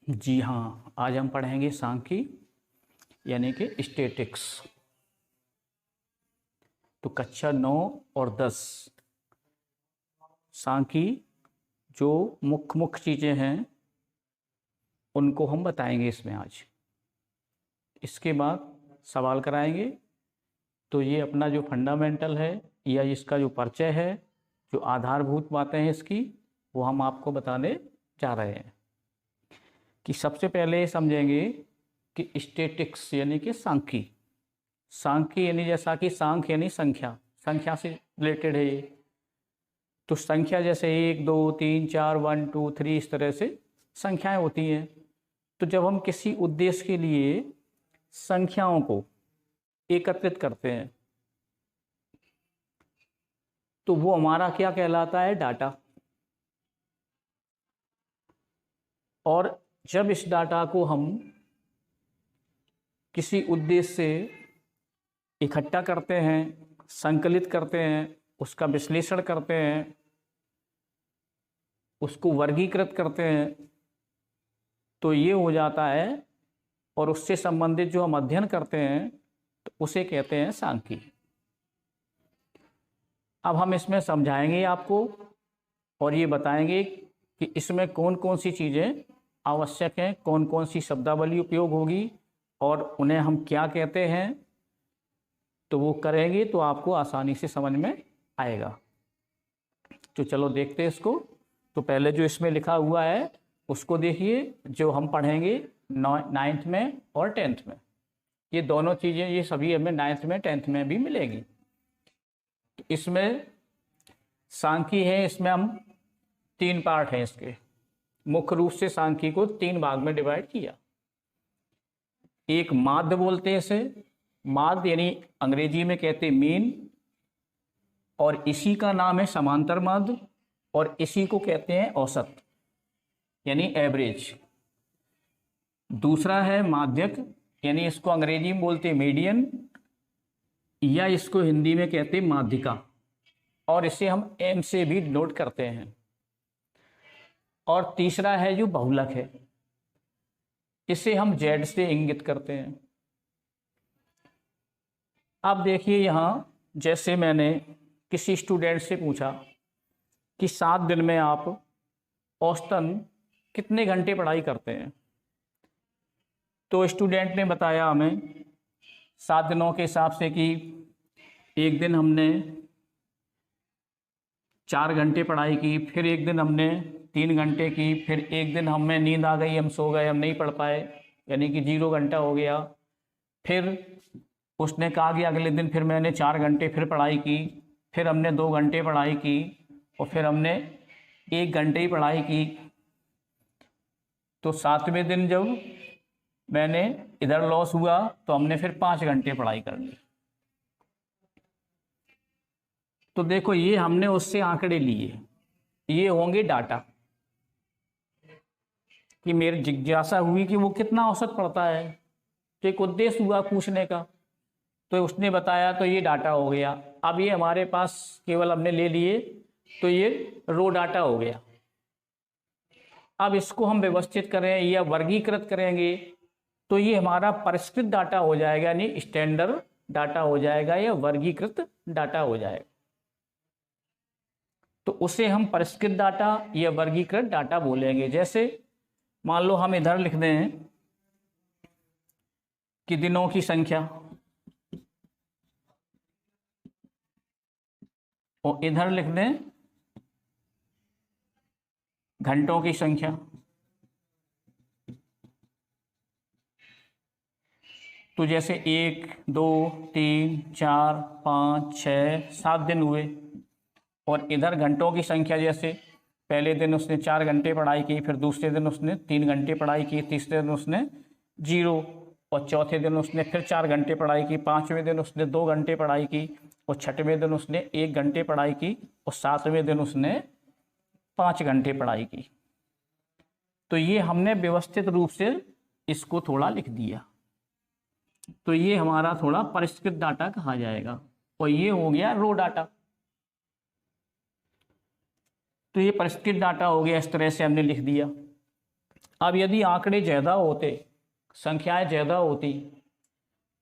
जी हाँ, आज हम पढ़ेंगे सांख्यिकी यानी कि स्टैटिक्स। तो कक्षा 9 और 10 सांख्यिकी जो मुख्य मुख्य चीज़ें हैं उनको हम बताएंगे इसमें आज। इसके बाद सवाल कराएंगे। तो ये अपना जो फंडामेंटल है या इसका जो परिचय है, जो आधारभूत बातें हैं इसकी, वो हम आपको बताने जा रहे हैं। कि सबसे पहले समझेंगे कि स्टैटिक्स यानी कि सांख्यिकी। सांख्यिकी यानी जैसा कि सांख्य यानी संख्या, संख्या से रिलेटेड है ये। तो संख्या जैसे 1 2 3 4 1 2 3 इस तरह से संख्याएं होती हैं। तो जब हम किसी उद्देश्य के लिए संख्याओं को एकत्रित करते हैं तो वो हमारा क्या कहलाता है? डाटा। और जब इस डाटा को हम किसी उद्देश्य से इकट्ठा करते हैं, संकलित करते हैं, उसका विश्लेषण करते हैं, उसको वर्गीकृत करते हैं, तो ये हो जाता है। और उससे संबंधित जो हम अध्ययन करते हैं तो उसे कहते हैं सांख्यिकी। अब हम इसमें समझाएंगे आपको और ये बताएंगे कि इसमें कौन कौन सी चीज़ें आवश्यक हैं, कौन कौन सी शब्दावली उपयोग होगी और उन्हें हम क्या कहते हैं। तो वो करेंगे तो आपको आसानी से समझ में आएगा। तो चलो देखते हैं इसको। तो पहले जो इसमें लिखा हुआ है उसको देखिए, जो हम पढ़ेंगे 9th में और 10th में। ये दोनों चीज़ें, ये सभी हमें 9th में 10th में भी मिलेगी। तो इसमें सांख्यिकी है, इसमें हम 3 पार्ट हैं इसके। मुख्य रूप से सांख्यिकी को 3 भाग में डिवाइड किया। एक माध्य बोलते हैं इसे, माध्य यानी अंग्रेजी में कहते हैं मीन, और इसी का नाम है समांतर माध्य, और इसी को कहते हैं औसत यानी एवरेज। दूसरा है माध्यक, यानी इसको अंग्रेजी में बोलते हैं मीडियन, या इसको हिंदी में कहते हैं माध्यिका, और इसे हम एम से भी नोट करते हैं। और तीसरा है जो बहुलक है, इसे हम जेड से इंगित करते हैं। अब देखिए यहाँ, जैसे मैंने किसी स्टूडेंट से पूछा कि 7 दिन में आप औसतन कितने घंटे पढ़ाई करते हैं, तो स्टूडेंट ने बताया हमें 7 दिनों के हिसाब से कि एक दिन हमने 4 घंटे पढ़ाई की, फिर एक दिन हमने 3 घंटे की, फिर एक दिन हमें नींद आ गई, हम सो गए, हम नहीं पढ़ पाए, यानी कि 0 घंटा हो गया। फिर उसने कहा कि अगले दिन फिर मैंने 4 घंटे फिर पढ़ाई की, फिर हमने 2 घंटे पढ़ाई की, और फिर हमने 1 घंटे ही पढ़ाई की। तो 7वें दिन जब मैंने इधर लॉस हुआ तो हमने फिर 5 घंटे पढ़ाई कर ली। तो देखो, ये हमने उससे आंकड़े लिए, ये होंगे डाटा। कि मेरी जिज्ञासा हुई कि वो कितना औसत पढ़ता है, तो एक उद्देश्य हुआ पूछने का, तो उसने बताया, तो ये डाटा हो गया। अब ये हमारे पास केवल हमने ले लिए, तो ये रो डाटा हो गया। अब इसको हम व्यवस्थित करें या वर्गीकृत करेंगे तो ये हमारा परिष्कृत डाटा हो जाएगा, यानी स्टैंडर्ड डाटा हो जाएगा या वर्गीकृत डाटा हो जाएगा। तो उसे हम परिष्कृत डाटा या वर्गीकृत डाटा बोलेंगे। जैसे मान लो हम इधर लिख दें कि दिनों की संख्या, और इधर लिख दें घंटों की संख्या। तो जैसे 1 2 3 4 5 6 7 दिन हुए, और इधर घंटों की संख्या, जैसे पहले दिन उसने 4 घंटे पढ़ाई की, फिर दूसरे दिन उसने 3 घंटे पढ़ाई की, तीसरे दिन उसने 0, और चौथे दिन उसने फिर 4 घंटे पढ़ाई की, 5वें दिन उसने 2 घंटे पढ़ाई की, और 6वें दिन उसने 1 घंटे पढ़ाई की, और 7वें दिन उसने 5 घंटे पढ़ाई की। तो ये हमने व्यवस्थित रूप से इसको थोड़ा लिख दिया। तो ये हमारा थोड़ा परिष्कृत डाटा कहा जाएगा, और ये हो गया रो डाटा। तो ये परिष्कृत डाटा हो गया, इस तरह से हमने लिख दिया। अब यदि आंकड़े ज़्यादा होते, संख्याएं ज़्यादा होती,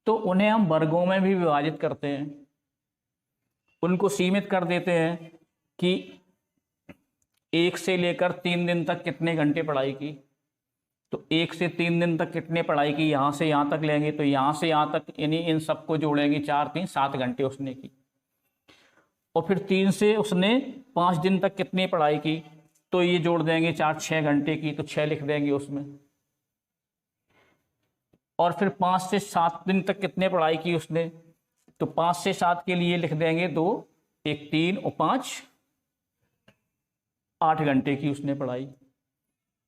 तो उन्हें हम वर्गों में भी विभाजित करते हैं, उनको सीमित कर देते हैं कि 1 से लेकर 3 दिन तक कितने घंटे पढ़ाई की, तो 1 से 3 दिन तक कितने पढ़ाई की, यहाँ से यहाँ तक लेंगे, तो यहाँ से यहाँ तक यानी इन सबको जोड़ेंगे, 4 3 7 घंटे उसने की। और फिर 3 से उसने 5 दिन तक कितनी पढ़ाई की, तो ये जोड़ देंगे 4 6 घंटे की, तो 6 लिख देंगे उसमें। और फिर 5 से 7 दिन तक कितने पढ़ाई की उसने, तो 5 से 7 के लिए लिख देंगे 2, 1 3 और 5 8 घंटे की उसने पढ़ाई।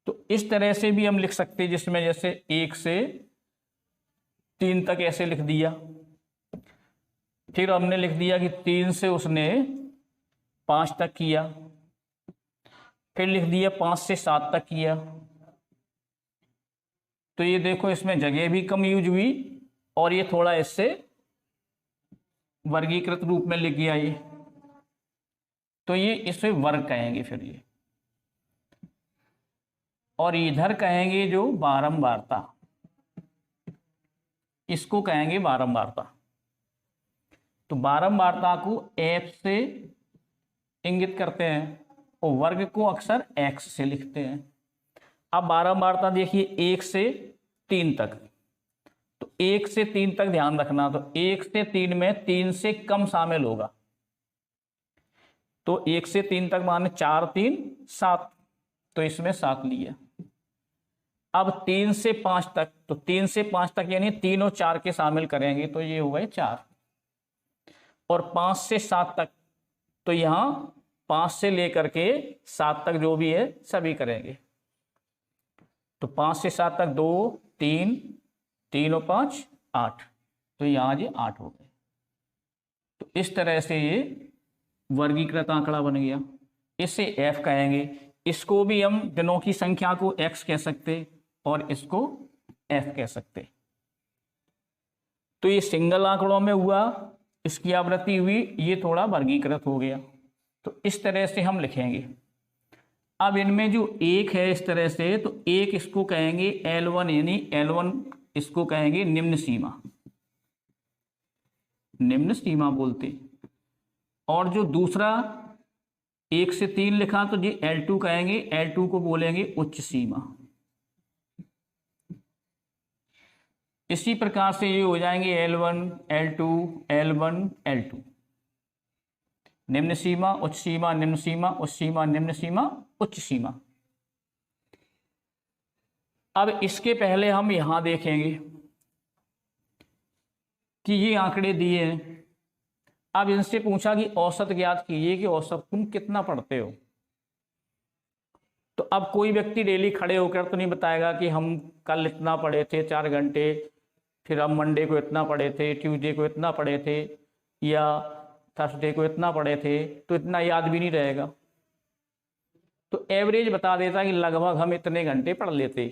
तो इस तरह से भी हम लिख सकते हैं, जिसमें जैसे 1 से 3 तक ऐसे लिख दिया, फिर हमने लिख दिया कि 3 से उसने 5 तक किया, फिर लिख दिया 5 से 7 तक किया। तो ये देखो इसमें जगह भी कम यूज हुई और ये थोड़ा इससे वर्गीकृत रूप में लिख गया ये, तो ये इसे वर्ग कहेंगे फिर ये। और इधर कहेंगे जो बारंबारता, इसको कहेंगे बारंबारता। तो बारंबारता को f से इंगित करते हैं और वर्ग को अक्सर x से लिखते हैं। अब बारंबारता देखिए 1 से 3 तक, तो 1 से 3 तक ध्यान रखना, तो 1 से 3 में 3 से कम शामिल होगा, तो 1 से 3 तक माने 4 3 7, तो इसमें 7 लिया। अब 3 से 5 तक, तो 3 से 5 तक यानी 3 और 4 के शामिल करेंगे, तो ये हो गए 4। और 5 से 7 तक, तो यहां 5 से लेकर के 7 तक जो भी है सभी करेंगे, तो 5 से 7 तक 2 3 3 और 5 8, तो यहां ये 8 हो गए। तो इस तरह से ये वर्गीकृत आंकड़ा बन गया, इसे f कहेंगे। इसको भी हम दिनों की संख्या को x कह सकते और इसको f कह सकते। तो ये सिंगल आंकड़ों में हुआ, इसकी आवृत्ति हुई, ये थोड़ा वर्गीकृत हो गया, तो इस तरह से हम लिखेंगे। अब इनमें जो एक है इस तरह से, तो एक इसको कहेंगे L1, यानी L1 इसको कहेंगे निम्न सीमा, निम्न सीमा बोलते। और जो दूसरा 1 से 3 लिखा, तो जी L2 कहेंगे, L2 को बोलेंगे उच्च सीमा। इसी प्रकार से ये हो जाएंगे L1 L2 L1 L2, निम्न सीमा उच्च सीमा निम्न सीमा उच्च सीमा निम्न सीमा उच्च सीमा। अब इसके पहले हम यहां देखेंगे कि ये आंकड़े दिए हैं। अब इनसे पूछा कि औसत ज्ञात कीजिए कि औसत तुम कितना पढ़ते हो। तो अब कोई व्यक्ति डेली खड़े होकर तो नहीं बताएगा कि हम कल इतना पढ़े थे 4 घंटे, फिर हम मंडे को इतना पढ़े थे, ट्यूसडे को इतना पढ़े थे, या थर्सडे को इतना पढ़े थे, तो इतना याद भी नहीं रहेगा। तो एवरेज बता देता कि लगभग हम इतने घंटे पढ़ लेते,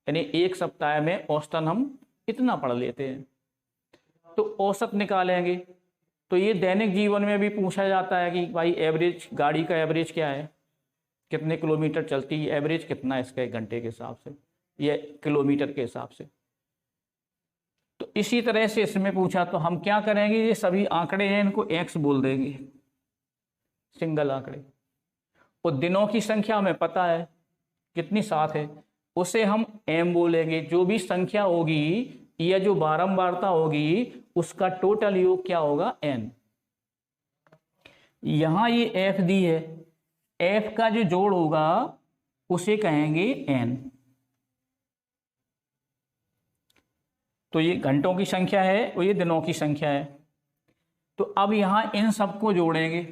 यानी एक सप्ताह में औसतन हम इतना पढ़ लेते हैं, तो औसत निकालेंगे। तो ये दैनिक जीवन में भी पूछा जाता है कि भाई एवरेज, गाड़ी का एवरेज क्या है, कितने किलोमीटर चलती है, एवरेज कितना है इसका, 1 घंटे के हिसाब से या किलोमीटर के हिसाब से। तो इसी तरह से इसमें पूछा, तो हम क्या करेंगे, ये सभी आंकड़े हैं इनको x बोल देंगे, सिंगल आंकड़े। और दिनों की संख्या हमें पता है कितनी 7 है, उसे हम m बोलेंगे। जो भी संख्या होगी या जो बारंबारता होगी उसका टोटल योग क्या होगा, n। यहां ये f दी है, f का जो जोड़ होगा उसे कहेंगे n। तो ये घंटों की संख्या है और ये दिनों की संख्या है। तो अब यहां इन सबको जोड़ेंगे,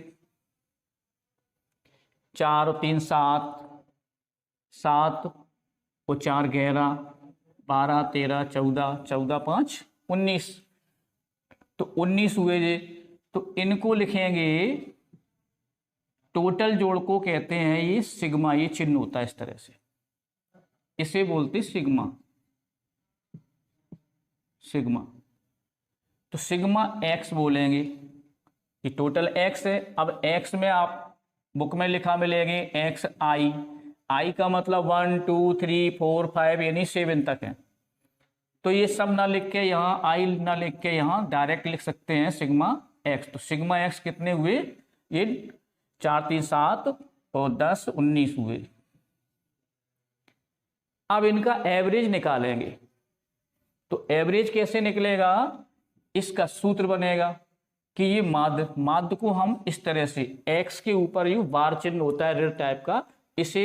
4 और 3 7, 7 और 4 11, 12 13 14, 14 5 19, तो 19 हुए जे। तो इनको लिखेंगे, टोटल जोड़ को कहते हैं ये सिग्मा, ये चिन्ह होता है इस तरह से, इसे बोलते सिग्मा, सिग्मा। तो सिग्मा x बोलेंगे कि टोटल x है। अब x में आप बुक में लिखा मिलेंगे x i, आई का मतलब 1 2 3 4 5 यानी 7 तक है। तो ये सब ना लिख के यहाँ आई ना लिख के यहाँ डायरेक्ट लिख सकते हैं सिग्मा एक्स। तो सिग्मा एक्स कितने हुए, ये 4 3 7 और 10 19 हुए। अब इनका एवरेज निकालेंगे। तो एवरेज कैसे निकलेगा, इसका सूत्र बनेगा कि ये माध्य को हम इस तरह से x के ऊपर यू बार चिन्ह होता है ऋण टाइप का, इसे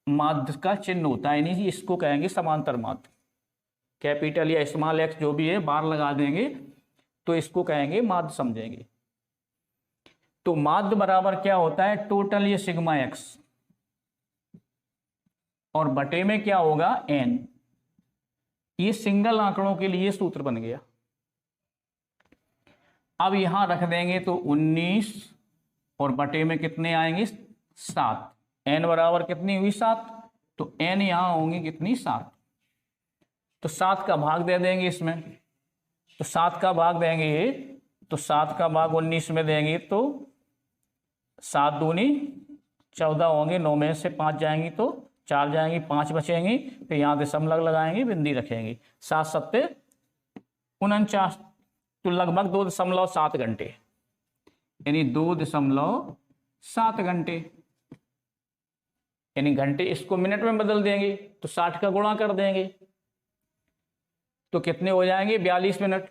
माध्य का चिन्ह होता है, नहीं इसको कहेंगे समांतर माध्य। कैपिटल या स्मॉल एक्स जो भी है बार लगा देंगे तो इसको कहेंगे माध्य समझेंगे। तो माध्य बराबर क्या होता है, टोटल ये सिग्मा एक्स और बटे में क्या होगा n। ये सिंगल आंकड़ों के लिए सूत्र बन गया। अब यहां रख देंगे तो 19 और बटे में कितने आएंगे 7। n बराबर कितनी हुई 7, तो n यहां होंगी कितनी 7। तो 7 का भाग दे देंगे इसमें, तो 7 का भाग देंगे तो 7 का भाग 19 में देंगे तो 7 दूनी 14 होंगे, 9 में से 5 जाएंगी तो 4 जाएंगी, 5 बचेंगी, फिर यहाँ दशमलव लगाएंगे, बिंदी रखेंगे, 7 सत्ते 49, तो लगभग 2.7 घंटे, यानी 2.7 घंटे, यानी घंटे इसको मिनट में बदल देंगे तो 60 का गुणा कर देंगे तो कितने हो जाएंगे 42 मिनट,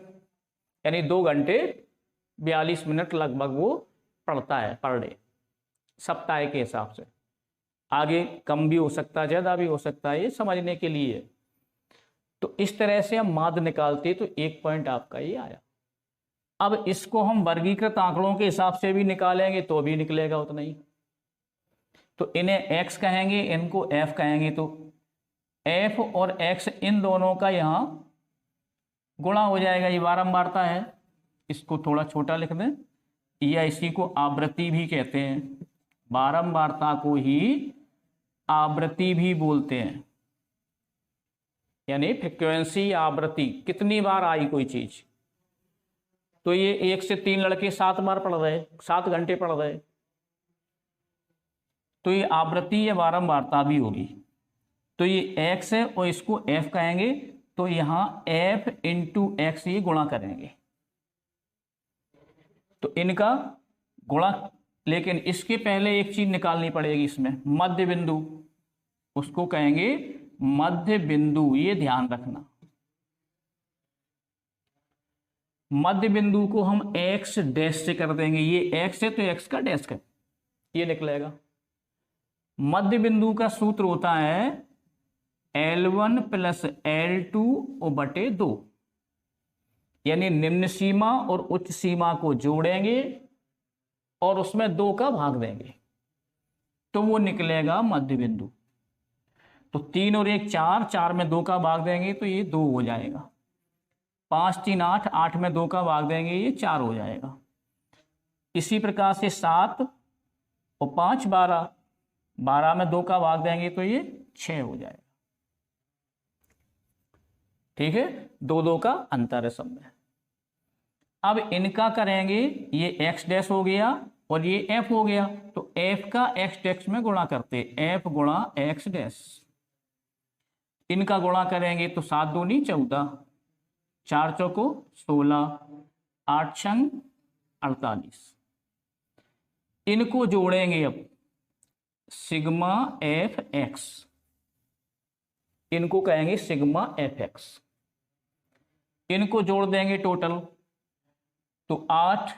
यानी 2 घंटे 42 मिनट लगभग वो पड़ता है पर डे सप्ताह के हिसाब से। आगे कम भी हो सकता है, ज़्यादा भी हो सकता है, ये समझने के लिए। तो इस तरह से हम माध्य निकालते तो 1 पॉइंट आपका ये आया। अब इसको हम वर्गीकृत आंकड़ों के हिसाब से भी निकालेंगे तो भी निकलेगा उतना ही। तो इन्हें x कहेंगे, इनको f कहेंगे, तो f और x इन दोनों का यहाँ गुणा हो जाएगा, ये बारंबारता है, इसको थोड़ा छोटा लिख दें, या इसी को आवृत्ति भी कहते हैं, बारंबारता को ही आवृत्ति भी बोलते हैं, यानी फ्रीक्वेंसी आवृत्ति, कितनी बार आई कोई चीज। तो ये 1 से 3 लड़के 7 बार पढ़ रहे, 7 घंटे पढ़ रहे, तो ये आवृत्ति या बारंबारता भी होगी। तो ये x है और इसको f कहेंगे, तो यहां f इंटू एक्स ये गुणा करेंगे, तो इनका गुणा। लेकिन इसके पहले एक चीज निकालनी पड़ेगी इसमें, मध्य बिंदु, उसको कहेंगे मध्य बिंदु, ये ध्यान रखना। मध्य बिंदु को हम x डैश से कर देंगे, ये x है तो x का डैश है, ये निकलेगा। मध्य बिंदु का सूत्र होता है L1 प्लस L2 बटे 2, यानी निम्न सीमा और उच्च सीमा को जोड़ेंगे और उसमें 2 का भाग देंगे तो वो निकलेगा मध्य बिंदु। तो 3 और 1 4, 4 में 2 का भाग देंगे तो ये 2 हो जाएगा, 5 3 8, 8 में 2 का भाग देंगे ये 4 हो जाएगा। इसी प्रकार से 7 और 5 12, 12 में 2 का भाग देंगे तो ये 6 हो जाएगा। ठीक है, 2 2 का अंतर है सब में। अब इनका करेंगे, ये x डैश हो गया और ये f हो गया, तो f का x डैश में गुणा करते, f गुणा x डैश, इनका गुणा करेंगे तो 7 दूनी 14, 4 चौको 16, 8 छंग 48, इनको जोड़ेंगे अब सिग्मा एफ एक्स, इनको कहेंगे सिग्मा एफ एक्स, इनको जोड़ देंगे टोटल, तो 8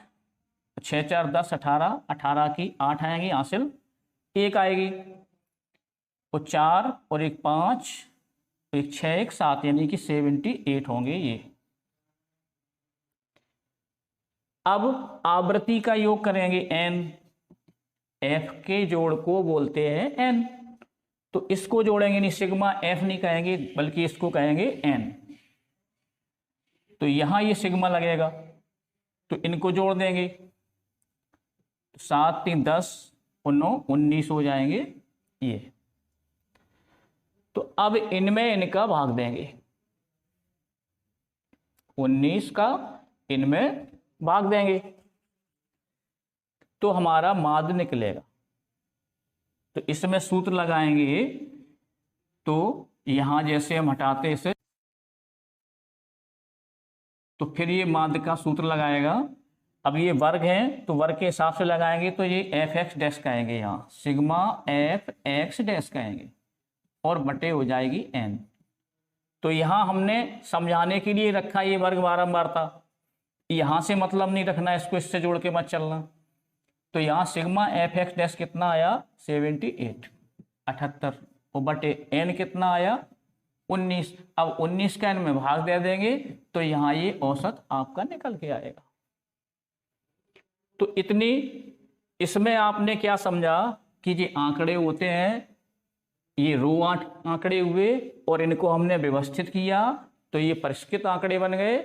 6 4 10 18, 18 की 8 आएंगी हासिल, 1 आएगी, और 4 और 1 5, 1 6 1 7, यानी कि 78 होंगे ये। अब आवृत्ति का योग करेंगे n, f के जोड़ को बोलते हैं n, तो इसको जोड़ेंगे नहीं, सिग्मा f नहीं कहेंगे बल्कि इसको कहेंगे n। तो यहां ये सिग्मा लगेगा तो इनको जोड़ देंगे, 7 3 10 और 9 19 हो जाएंगे ये। तो अब इनमें इनका भाग देंगे, 19 का इनमें भाग देंगे तो हमारा माध्य निकलेगा। तो इसमें सूत्र लगाएंगे, तो यहां जैसे हम हटाते इसे, तो फिर ये माध्य का सूत्र लगाएगा। अब ये वर्ग है तो वर्ग के हिसाब से लगाएंगे, तो ये एफ एक्स डैश कहेंगे, यहाँ सिग्मा एफ एक्स डैश कहेंगे और बटे हो जाएगी एन। तो यहाँ हमने समझाने के लिए रखा ये वर्ग बारंबारता, यहाँ से मतलब नहीं रखना, इसको इससे जोड़ के मत चलना। तो यहाँ सिग्मा एफ एक्स डैश कितना आया 78 78 और बटे एन कितना आया 19। अब 19 का एन में भाग दे देंगे तो यहाँ ये औसत आपका निकल के आएगा। तो इतनी इसमें आपने क्या समझा कि ये आंकड़े होते हैं, ये रो 8 आंकड़े हुए और इनको हमने व्यवस्थित किया तो ये परिष्कृत आंकड़े बन गए,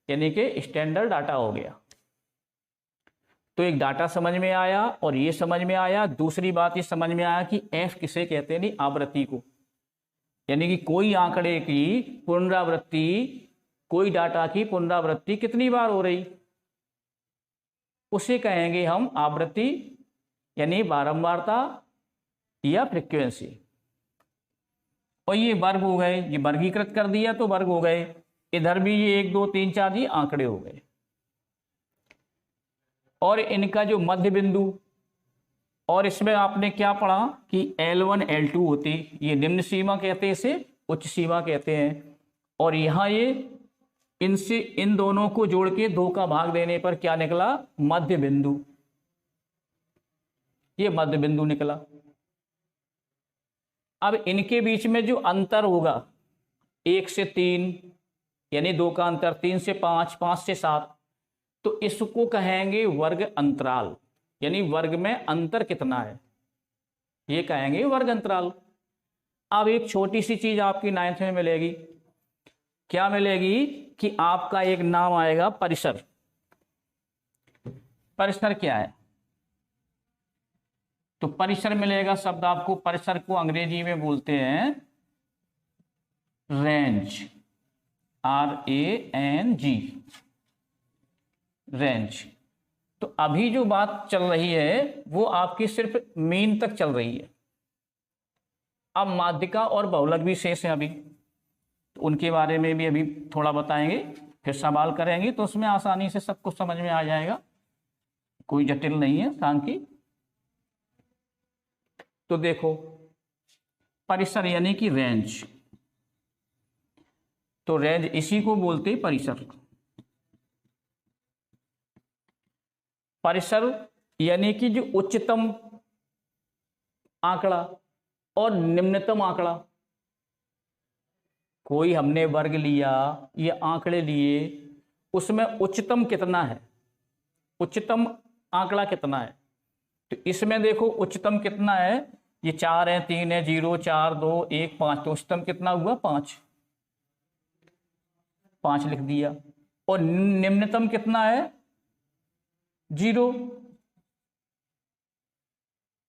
यानी कि स्टैंडर्ड डाटा हो गया। तो एक डाटा समझ में आया और ये समझ में आया। दूसरी बात ये समझ में आया कि एफ किसे कहते हैं, नहीं आवृत्ति को, यानी कि कोई आंकड़े की पुनरावृत्ति, कोई डाटा की पुनरावृत्ति कितनी बार हो रही, उसे कहेंगे हम आवृत्ति, यानी बारंबारता या फ्रीक्वेंसी। और ये वर्ग हो गए, ये वर्गीकृत कर दिया तो वर्ग हो गए। इधर भी ये 1 2 3 4 ये आंकड़े हो गए। और इनका जो मध्य बिंदु, और इसमें आपने क्या पढ़ा कि L1 L2 होती, ये निम्न सीमा कहते हैं, इसे उच्च सीमा कहते हैं। और यहाँ ये इनसे इन दोनों को जोड़ के 2 का भाग देने पर क्या निकला, मध्य बिंदु, ये मध्य बिंदु निकला। अब इनके बीच में जो अंतर होगा 1 से 3, यानी 2 का अंतर, 3 से 5, 5 से 7, तो इसको कहेंगे वर्ग अंतराल, यानी वर्ग में अंतर कितना है, ये कहेंगे वर्ग अंतराल। अब एक छोटी सी चीज आपकी 9th में मिलेगी, क्या मिलेगी कि आपका एक नाम आएगा परिसर। परिसर क्या है, तो परिसर मिलेगा शब्द आपको। परिसर को अंग्रेजी में बोलते हैं रेंज, RANG, रेंज। तो अभी जो बात चल रही है वो आपकी सिर्फ मीन तक चल रही है। अब माध्यिका और बहुलक भी शेष है अभी, तो उनके बारे में भी अभी थोड़ा बताएंगे, फिर सवाल करेंगे, तो उसमें आसानी से सब कुछ समझ में आ जाएगा, कोई जटिल नहीं है सांख्यिकी। तो देखो परिसर यानी कि रेंज, तो रेंज इसी को बोलते परिसर। परिसर यानी कि जो उच्चतम आंकड़ा और निम्नतम आंकड़ा, कोई हमने वर्ग लिया, ये आंकड़े लिए, उसमें उच्चतम कितना है, उच्चतम आंकड़ा कितना है। तो इसमें देखो उच्चतम कितना है, ये 4 है, 3 है, 0 4 2 1 5, तो उच्चतम कितना हुआ 5, 5 लिख दिया। और निम्नतम कितना है 0,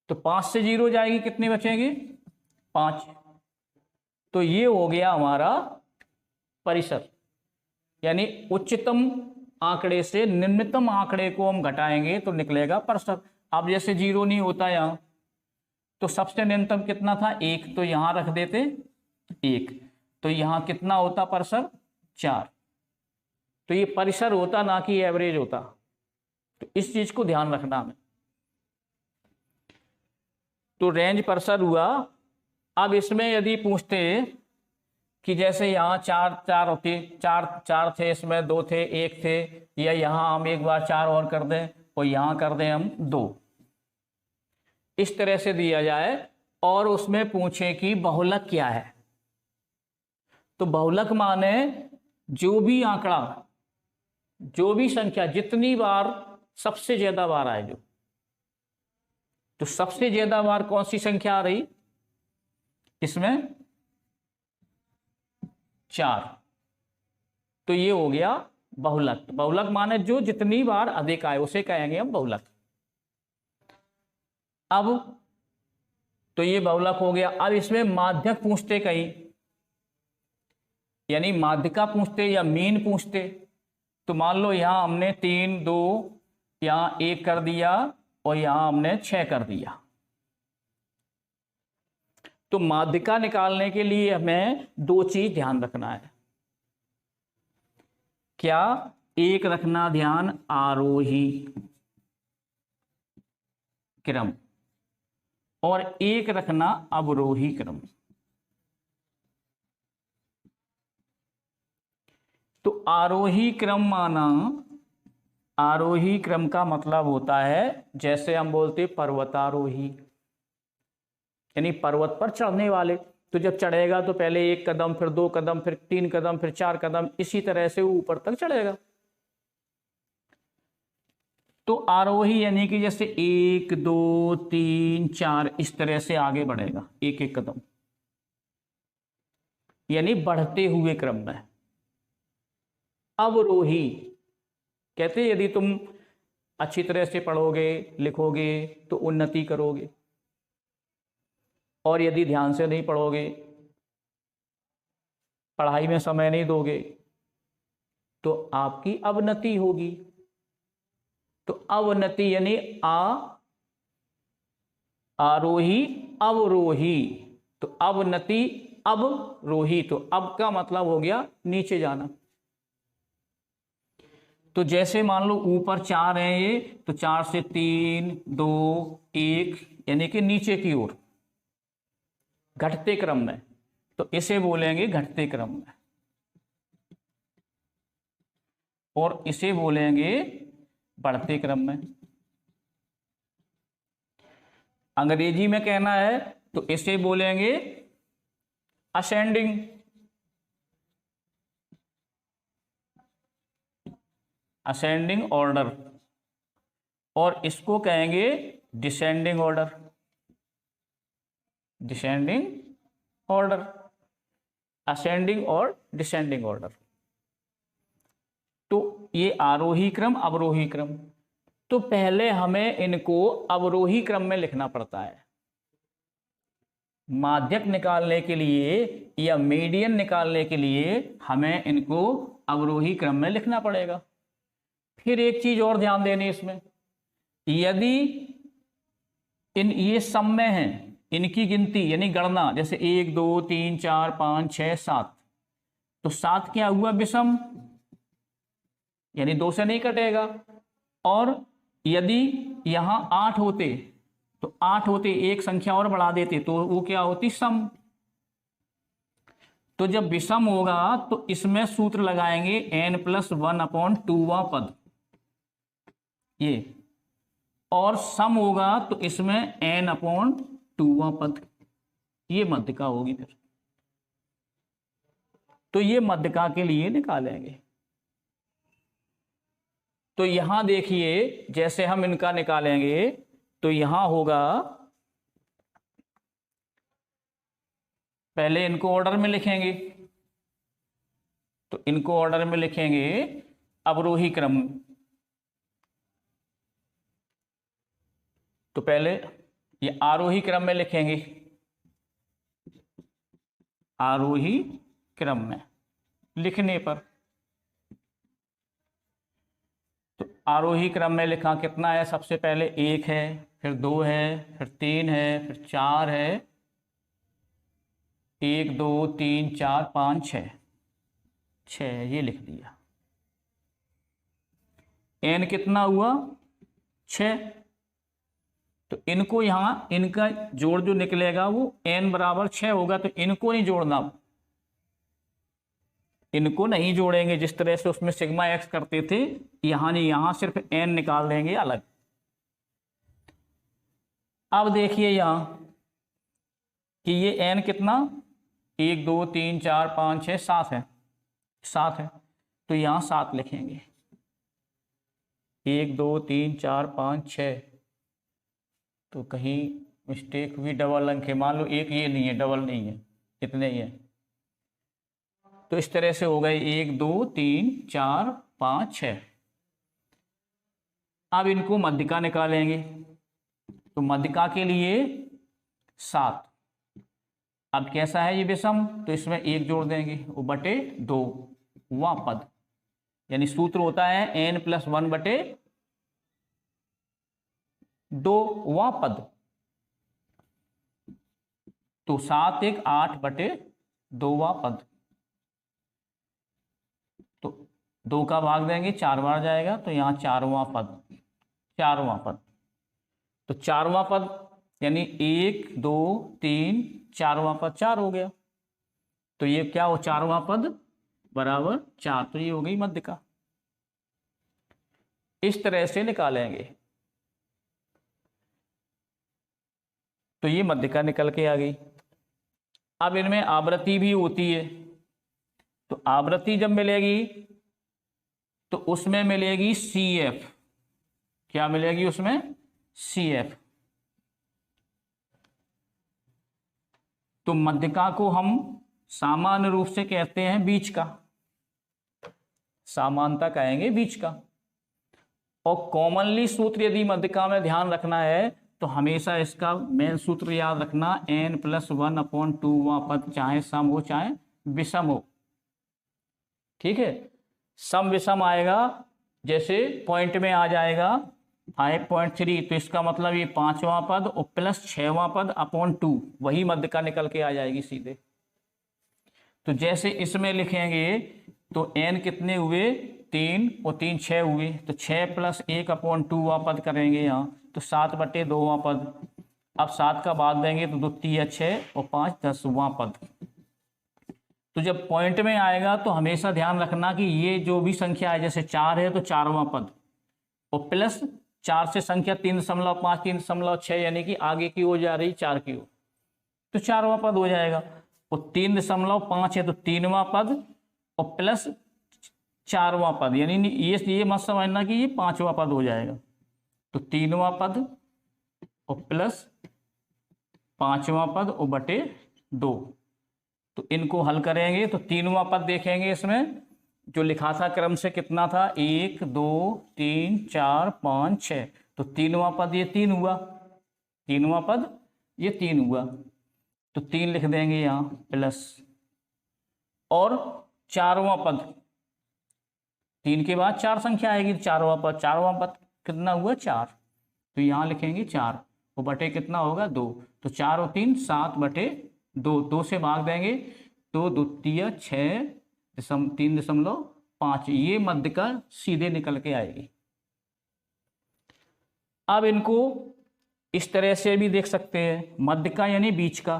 तो 5 से 0 जाएगी, कितने बचेंगे 5। तो ये हो गया हमारा परिसर, यानी उच्चतम आंकड़े से निम्नतम आंकड़े को हम घटाएंगे तो निकलेगा परिसर। अब जैसे 0 नहीं होता यहाँ, तो सबसे न्यूनतम कितना था 1, तो यहां रख देते 1, तो यहां कितना होता परिसर 4। तो ये परिसर होता, ना कि एवरेज होता, तो इस चीज को ध्यान रखना हमें। तो रेंज परिसर हुआ। अब इसमें यदि पूछते कि जैसे यहाँ 4 होती, 4 थे, इसमें 2 थे, 1 थे, या यहाँ हम एक बार 4 और कर दें और यहाँ कर दें हम 2, इस तरह से दिया जाए, और उसमें पूछे कि बहुलक क्या है। तो बहुलक माने जो भी आंकड़ा, जो भी संख्या जितनी बार सबसे ज्यादा बार आए, जो तो सबसे ज्यादा बार कौन सी संख्या आ रही इसमें 4, तो ये हो गया बहुलक। बहुलक माने जो जितनी बार अधिक आए उसे कहेंगे हम बहुलक। अब तो ये बहुलक हो गया। अब इसमें माध्यक पूछते कहीं, यानी माध्यिका पूछते या मीन पूछते, तो मान लो यहां हमने 3 2 यहां 1 कर दिया और यहां हमने 6 कर दिया, तो माध्यिका निकालने के लिए हमें दो चीज ध्यान रखना है। क्या? एक रखना ध्यान आरोही क्रम और एक रखना अवरोही क्रम। तो आरोही क्रम माना, आरोही क्रम का मतलब होता है जैसे हम बोलते पर्वतारोही, यानी पर्वत पर चढ़ने वाले। तो जब चढ़ेगा तो पहले एक कदम, फिर दो कदम, फिर तीन कदम, फिर चार कदम, इसी तरह से ऊपर तक चढ़ेगा। तो आरोही यानी कि जैसे एक दो तीन चार इस तरह से आगे बढ़ेगा एक एक कदम, यानी बढ़ते हुए क्रम में। अवरोही कहते यदि तुम अच्छी तरह से पढ़ोगे लिखोगे तो उन्नति करोगे, और यदि ध्यान से नहीं पढ़ोगे, पढ़ाई में समय नहीं दोगे, तो आपकी अवनति होगी। तो अवनति यानी आरोही अवरोही, तो अवनति अवरोही, तो अब का मतलब हो गया नीचे जाना। तो जैसे मान लो ऊपर चार है ये, तो चार से तीन दो एक, यानी कि नीचे की ओर घटते क्रम में, तो इसे बोलेंगे घटते क्रम में, और इसे बोलेंगे बढ़ते क्रम में। अंग्रेजी में कहना है तो इसे बोलेंगे असेंडिंग, असेंडिंग ऑर्डर, और इसको कहेंगे descending order, descending order, ascending और डिसेंडिंग ऑर्डर। तो ये आरोही क्रम अवरोही क्रम। तो पहले हमें इनको अवरोही क्रम में लिखना पड़ता है। माध्यक निकालने के लिए या मीडियन निकालने के लिए हमें इनको अवरोही क्रम में लिखना पड़ेगा। फिर एक चीज और ध्यान देनी इसमें, यदि ये सम में है, इनकी गिनती यानी गणना, जैसे एक दो तीन चार पांच छह सात, तो सात क्या हुआ? विषम, यानी दो से नहीं कटेगा। और यदि यहां आठ होते तो आठ होते, एक संख्या और बढ़ा देते तो वो क्या होती? सम। तो जब विषम होगा तो इसमें सूत्र लगाएंगे n+1/2वां पद, ये, और सम होगा तो इसमें n/2वां पद, ये मध्यिका होगी। फिर तो ये मध्यिका के लिए निकालेंगे। तो यहां देखिए जैसे हम इनका निकालेंगे तो यहां होगा, पहले इनको ऑर्डर में लिखेंगे, तो इनको ऑर्डर में लिखेंगे अवरोही क्रम। तो पहले ये आरोही क्रम में लिखेंगे, आरोही क्रम में लिखने पर, तो आरोही क्रम में लिखा कितना है? सबसे पहले एक है, फिर दो है, फिर तीन है, फिर चार है, एक दो तीन चार पाँच छः, छः ये लिख दिया। n कितना हुआ? 6। तो इनको यहां इनका जोड़ जो निकलेगा वो n बराबर 6 होगा, तो इनको नहीं जोड़ना, इनको नहीं जोड़ेंगे। जिस तरह से उसमें सिग्मा x करते थे, यहां नहीं, यहां सिर्फ n निकाल देंगे अलग। अब देखिए यहां कि ये n कितना? 1 2 3 4 5 6 7 है, 7 है, तो यहां 7 लिखेंगे। 1 2 3 4 5 6, तो कहीं मिस्टेक हुई, डबल अंक है, मान लो एक ये नहीं है, डबल नहीं है, इतने ही है। तो इस तरह से हो गए 1 2 3 4 5 6। अब इनको मध्यिका निकालेंगे, तो मध्यिका के लिए 7। अब कैसा है ये विषम, तो इसमें 1 जोड़ देंगे, वो बटे 2 वां पद, यानी सूत्र होता है n+1 बटे 2 वां पद। तो 7 एक 8/2वां पद, तो 2 का भाग देंगे 4 बार जाएगा, तो यहाँ 4वां पद, 4वां पद। तो 4वां पद यानी 1 2 3, 4वां पद 4 हो गया। तो ये क्या हो, 4वां पद बराबर 4, तो ये हो गई मध्यिका। इस तरह से निकालेंगे तो ये मध्यिका निकल के आ गई। अब इनमें आवृत्ति भी होती है, तो आवृत्ति जब मिलेगी तो उसमें मिलेगी CF। क्या मिलेगी उसमें, CF। तो मध्यिका को हम सामान्य रूप से कहते हैं बीच का, सामान्यता कहेंगे बीच का। और कॉमनली सूत्र यदि मध्यिका में ध्यान रखना है तो हमेशा इसका मेन सूत्र याद रखना, n+1/2वां पद, चाहे सम हो चाहे विषम हो। ठीक है, सम विषम आएगा, जैसे पॉइंट में आ जाएगा 5.3, तो इसका मतलब ये 5वां पद और प्लस 6वां पद अपॉन 2, वही मध्यिका निकल के आ जाएगी सीधे। तो जैसे इसमें लिखेंगे तो n कितने हुए, 3 और 3 6 हुए, तो 6 + 1/2वां पद करेंगे यहाँ, तो 7/2वां पद। अब 7 का बाद देंगे तो 2 3 6 और 5 10वां पद। तो जब पॉइंट में आएगा तो हमेशा ध्यान रखना कि ये जो भी संख्या है, जैसे 4 है तो 4वां पद, और प्लस 4 से संख्या 3.5 3.6 यानी कि आगे की हो जा रही 4 की हो, तो 4वां पद हो जाएगा। और 3.5 है तो 3वां पद और प्लस 4वां पद, यानी ये मत समझना कि ये 5वां पद हो जाएगा। तो 3वां पद और प्लस 5वां पद और बटे 2। तो इनको हल करेंगे तो 3वां पद देखेंगे, इसमें जो लिखा था क्रम से कितना था, 1 2 3 4 5 6, तो 3वां पद ये 3 हुआ, 3वां पद ये 3 हुआ, तो 3 लिख देंगे यहाँ प्लस। और 4वां पद, 3 के बाद 4 संख्या आएगी, 4वां पद कितना हुआ, 4, तो यहाँ लिखेंगे 4 और बटे कितना होगा 2, तो 4 और 3 7/2, 2 से भाग देंगे तो 2 3 3.5, ये मध्यिका सीधे निकल के आएगी। अब इनको इस तरह से भी देख सकते हैं, मध्यिका यानी बीच का,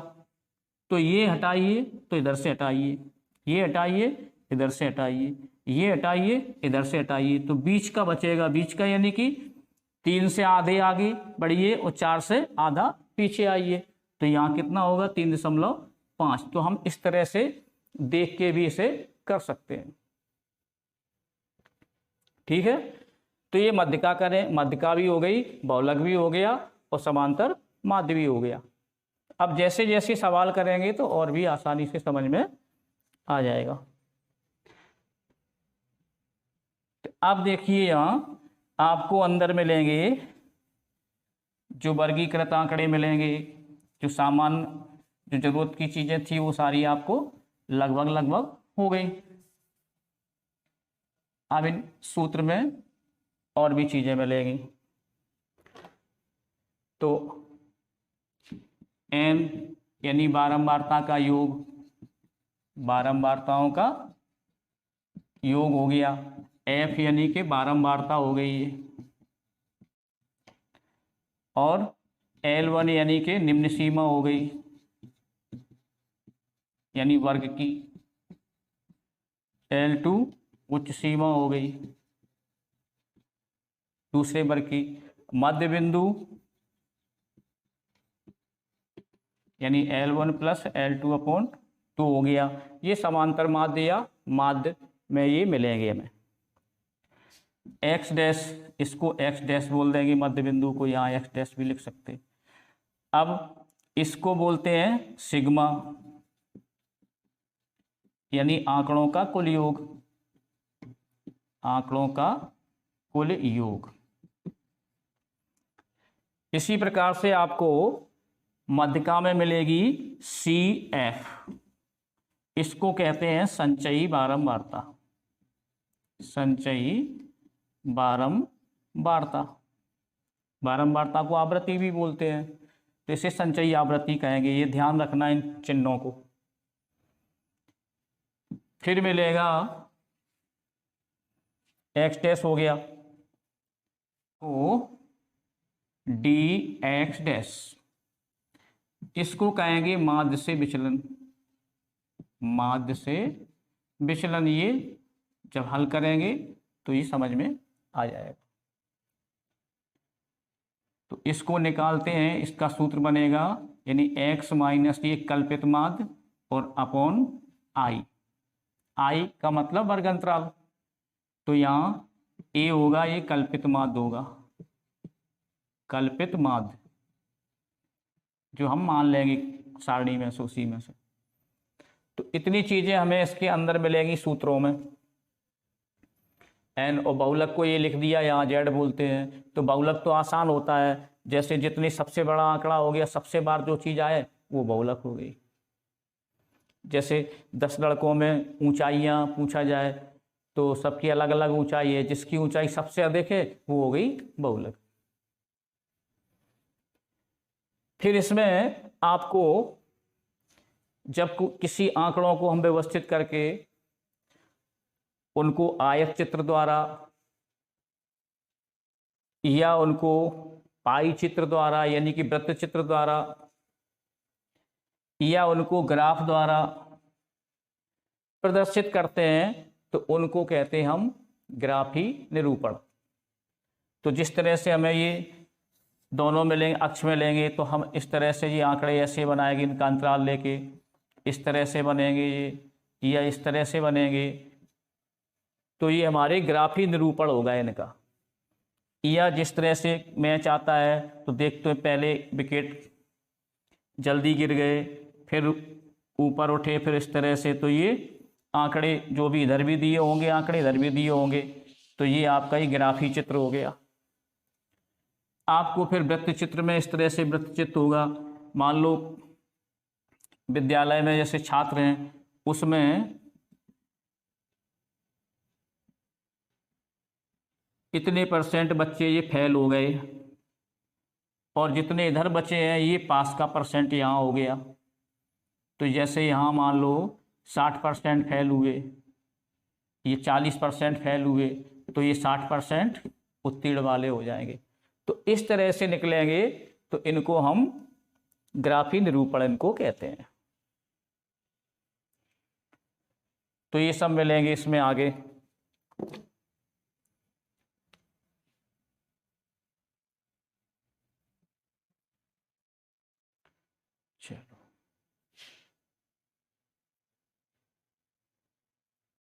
तो ये हटाइए तो इधर से हटाइए, ये हटाइए इधर से हटाइए, ये हटाइए इधर से हटाइए, तो बीच का बचेगा। बीच का यानी कि 3 से आधे आगे बढ़िए और 4 से आधा पीछे आइए, तो यहाँ कितना होगा 3.5। तो हम इस तरह से देख के भी इसे कर सकते हैं। ठीक है, तो ये मध्यिका करें, मध्यिका भी हो गई, बहुलक भी हो गया और समांतर माध्य भी हो गया। अब जैसे जैसे सवाल करेंगे तो और भी आसानी से समझ में आ जाएगा। तो अब देखिए यहाँ आपको अंदर मिलेंगे जो वर्गीकृत आंकड़े मिलेंगे, जो सामान्य जो जरूरत की चीजें थी वो सारी आपको लगभग हो गई। अब इन सूत्र में और भी चीजें मिलेंगी, तो n यानी बारंबारता का योग, बारंबारताओं का योग हो गया, f यानी कि बारंबारता हो गई है, और L1 यानी कि निम्न सीमा हो गई, यानी वर्ग की, L2 उच्च सीमा हो गई दूसरे वर्ग की, मध्य बिंदु यानी L1 + L2/2 हो गया। ये समांतर माध्य या माध्य में ये मिलेंगे हमें। x डैश, इसको x डैश बोल देंगे, मध्य बिंदु को यहाँ x डैश भी लिख सकते। अब इसको बोलते हैं सिग्मा, यानी आंकड़ों का कुल योग, आंकड़ों का कुल योग। इसी प्रकार से आपको मध्यिका में मिलेगी CF, इसको कहते हैं संचयी बारंबारता, संचयी बारंबारता, बारंबारता को आवृत्ति भी बोलते हैं। तो इसे संचयी आवृत्ति कहेंगे। ये ध्यान रखना इन चिन्हों को। फिर मिलेगा एक्स डैश हो गया, तो डी एक्स डैश, इसको कहेंगे माध्य से विचलन। माध्य से विचलन, ये जब हल करेंगे तो ये समझ में आ जाएगा। तो इसको निकालते हैं, इसका सूत्र बनेगा यानी x माइनस ये कल्पित माध्य और अपॉन आई। आई का मतलब वर्ग अंतराल, तो यहाँ a होगा, ये कल्पित माध्य होगा, कल्पित माध्य जो हम मान लेंगे सारणी में से, उसी में से। तो इतनी चीजें हमें इसके अंदर मिलेंगी सूत्रों में। एन और बहुलक को ये लिख दिया, यहाँ जेड बोलते हैं। तो बहुलक तो आसान होता है, जैसे जितनी सबसे बड़ा आंकड़ा हो गया, सबसे बार जो चीज आए वो बहुलक हो गई। जैसे 10 लड़कों में ऊंचाइयां पूछा जाए तो सबकी अलग अलग ऊंचाई है, जिसकी ऊंचाई सबसे अधिक है वो हो गई बहुलक। फिर इसमें आपको जब किसी आंकड़ों को हम व्यवस्थित करके उनको आयत चित्र द्वारा या उनको पाई चित्र द्वारा यानी कि वृत्त चित्र द्वारा या उनको ग्राफ द्वारा प्रदर्शित करते हैं तो उनको कहते हैं हम ग्राफी निरूपण। तो जिस तरह से हमें ये दोनों में लेंगे, अक्ष में लेंगे, तो हम इस तरह से ये आंकड़े ऐसे बनाएंगे, इनका अंतराल लेके इस तरह से बनेंगे ये, या इस तरह से बनेंगे, तो ये हमारे ग्राफी निरूपण होगा इनका। या जिस तरह से मैच आता है तो देखते हैं, पहले विकेट जल्दी गिर गए, फिर ऊपर उठे, फिर इस तरह से, तो ये आंकड़े जो भी इधर भी दिए होंगे, आंकड़े इधर भी दिए होंगे, तो ये आपका ही ग्राफी चित्र हो गया। आपको फिर वृत्त चित्र में इस तरह से वृत्त चित्र होगा। मान लो विद्यालय में जैसे छात्र हैं, उसमें इतने % बच्चे ये फेल हो गए और जितने इधर बचे हैं ये पास का % यहाँ हो गया। तो जैसे यहाँ मान लो 60% फेल हुए, ये 40% फेल हुए, तो ये 60% उत्तीर्ण वाले हो जाएंगे। तो इस तरह से निकलेंगे, तो इनको हम ग्राफी निरूपण इनको कहते हैं। तो ये सब मिलेंगे इसमें आगे। चलो।